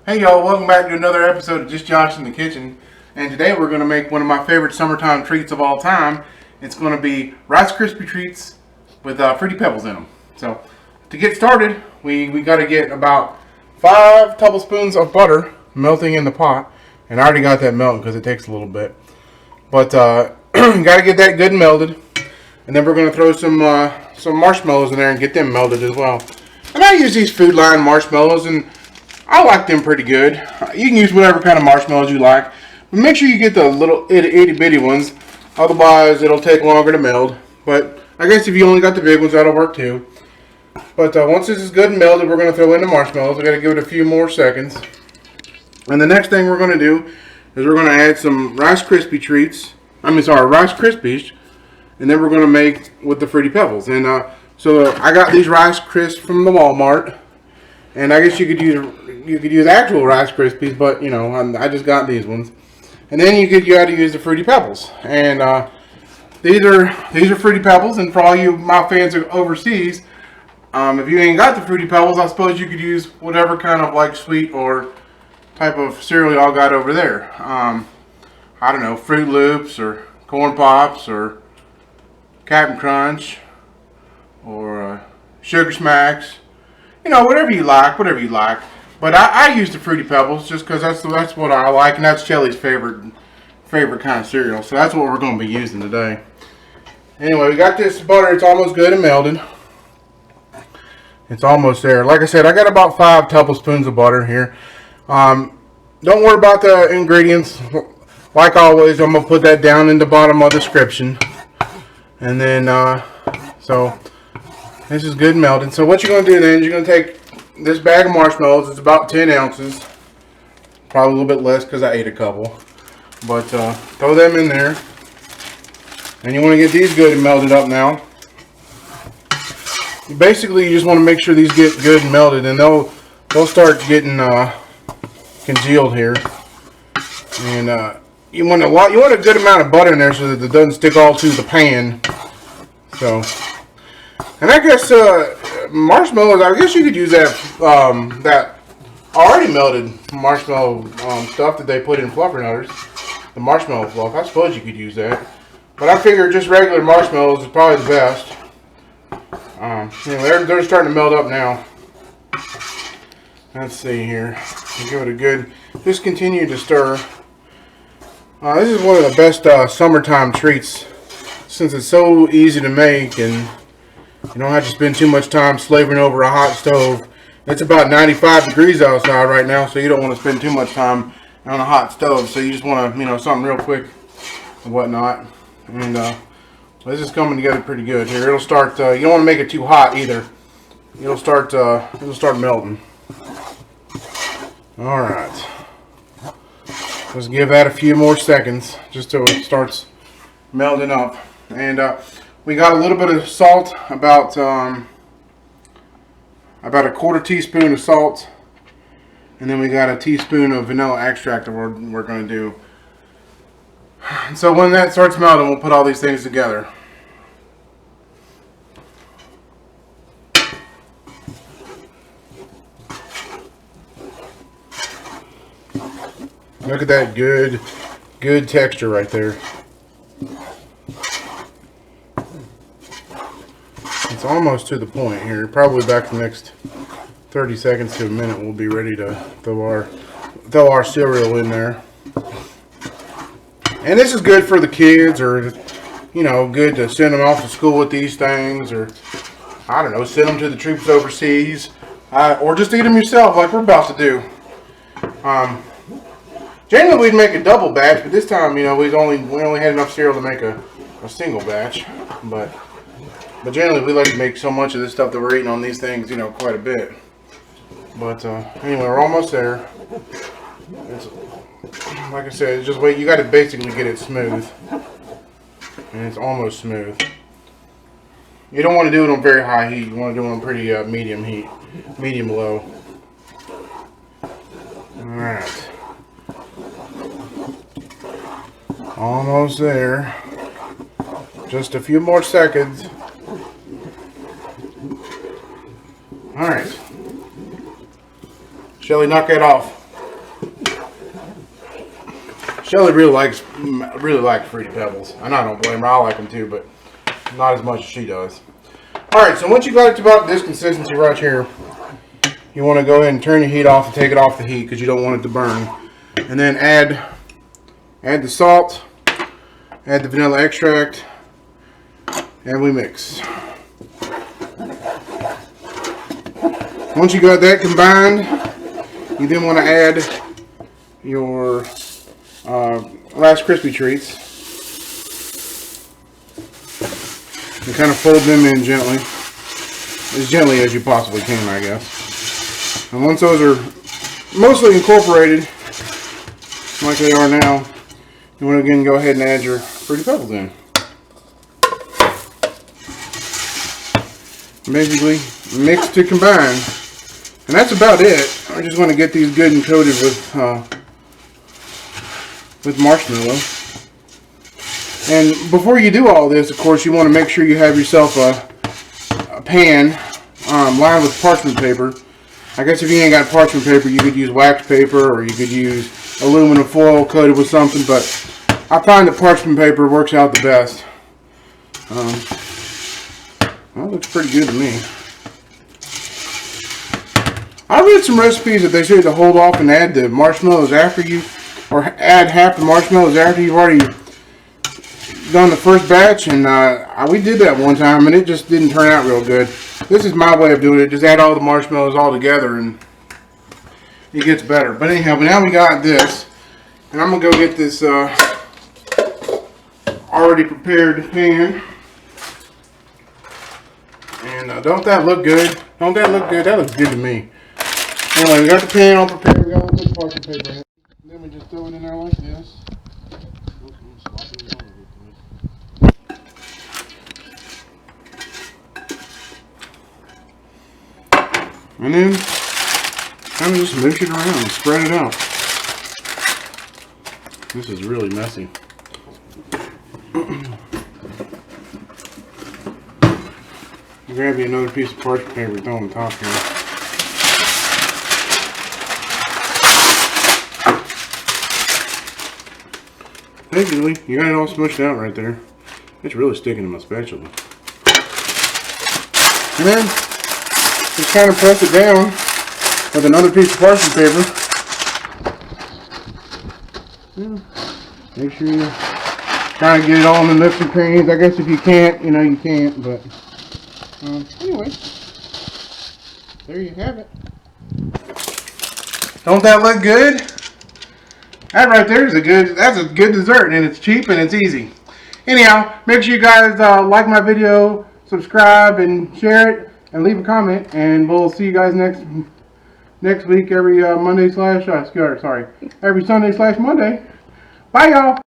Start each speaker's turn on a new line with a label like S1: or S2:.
S1: Hey y'all, welcome back to another episode of Just Josh in the Kitchen. And today we're going to make one of my favorite summertime treats of all time. It's going to be Rice Krispy treats with Fruity Pebbles in them. So to get started, we got to get about 5 tablespoons of butter melting in the pot. And I already got that melting because it takes a little bit. But got to get that good and melted. And then we're going to throw some marshmallows in there and get them melted as well. And I use these Food Line marshmallows, and I like them pretty good. You can use whatever kind of marshmallows you like. But make sure you get the little itty bitty ones. Otherwise, it'll take longer to meld. But I guess if you only got the big ones, that'll work too. But once this is good and melted, we're going to throw in the marshmallows. We've got to give it a few more seconds. And the next thing we're going to do is we're going to add some Rice Krispy treats. Rice Krispies. And then we're going to make with the Fruity Pebbles. And so I got these Rice Crisps from the Walmart. And I guess you could use actual Rice Krispies, but you know, I just got these ones. And then you had to use the Fruity Pebbles. And these are Fruity Pebbles. And for all you my fans overseas, if you ain't got the Fruity Pebbles, I suppose you could use whatever kind of like sweet or type of cereal y'all got over there. I don't know, Fruit Loops or Corn Pops or Captain Crunch or Sugar Smacks. You know, whatever you like. But I use the Fruity Pebbles just because that's what I like, and that's Shelly's favorite kind of cereal. So that's what we're going to be using today. Anyway, we got this butter. It's almost good and melted. It's almost there. Like I said, I got about 5 tablespoons of butter here. Don't worry about the ingredients. Like always, I'm going to put that down in the bottom of the description. And then, so this is good and melted. So what you're going to do then is you're going to take this bag of marshmallows. It's about 10 ounces. Probably a little bit less because I ate a couple. But throw them in there. And you want to get these good and melted up now. Basically, you just want to make sure these get good and melted. And they'll start getting congealed here. And you want a good amount of butter in there so that it doesn't stick all to the pan. So, and I guess marshmallows. I guess you could use that already melted marshmallow stuff that they put in fluffernutters, the marshmallow fluff. I suppose you could use that, but I figure just regular marshmallows is probably the best. Anyway, they're starting to melt up now. Let's see here. Give it a good. Just continue to stir. This is one of the best summertime treats since it's so easy to make and you don't have to spend too much time slaving over a hot stove. It's about 95 degrees outside right now, so you don't want to spend too much time on a hot stove. So you just want to, something real quick and whatnot. And this is coming together pretty good here. It'll start. You don't want to make it too hot either. It'll start melting. All right. Let's give that a few more seconds just till it starts melting up. And we got a little bit of salt, about a 1/4 teaspoon of salt, and then we got a teaspoon of vanilla extract that we're going to do. So when that starts melting, we'll put all these things together. Look at that good texture right there. It's almost to the point here. Probably back the next 30 seconds to a minute we'll be ready to throw our cereal in there. And this is good for the kids, or good to send them off to school with these things, or I don't know, send them to the troops overseas, or just eat them yourself like we're about to do. Generally we'd make a double batch, but this time, we only had enough cereal to make a single batch. But generally we like to make so much of this stuff that we're eating on these things, quite a bit. But anyway, we're almost there. Like I said, just wait. You got to basically get it smooth, and it's almost smooth. You don't want to do it on very high heat. You want to do it on pretty medium heat, medium low. All right. Almost there. Just a few more seconds. Alright. Shelly, knock that off. Shelly really likes Fruity Pebbles. And I don't blame her. I like them too, but not as much as she does. Alright, so once you got it to about this consistency right here, you want to go ahead and turn your heat off and take it off the heat because you don't want it to burn. And then add the salt, add the vanilla extract, and we mix. Once you got that combined, you then want to add your Rice Krispy treats and kind of fold them in gently, as gently as you possibly can, I guess. And once those are mostly incorporated, like they are now, you want to again go ahead and add your Fruity Pebbles in. Basically, mix to combine. And that's about it. I just want to get these good and coated with marshmallow. And before you do all this, of course, you want to make sure you have yourself a pan lined with parchment paper. I guess if you ain't got parchment paper, you could use wax paper or you could use aluminum foil coated with something, but I find that parchment paper works out the best. Well, it looks pretty good to me. I read some recipes that they say to hold off and add the marshmallows after you, or add half the marshmallows after you've already done the first batch, and we did that one time and it just didn't turn out real good. This is my way of doing it. Just add all the marshmallows all together and it gets better. But anyhow, but now we got this, and I'm gonna go get this already prepared pan. And don't that look good? Don't that look good? That looks good to me. Anyway, we got the pan all prepared. We got a little parchment paper in it. Then we just throw it in there like this. And then kind of just moosh it around and spread it out. This is really messy. Grab you another piece of parchment paper and throw on top here. Basically, you got it all smushed out right there. It's really sticking to my spatula. And then just kind of press it down with another piece of parchment paper. Make sure you try to get it all in the nooks and crannies. I guess if you can't, you know you can't, but anyway, there you have it. Don't that look good? That right there is that's a good dessert, and it's cheap and it's easy. Anyhow, make sure you guys like my video, subscribe, and share it, and leave a comment, and we'll see you guys next week every every Sunday/Monday. Bye, y'all.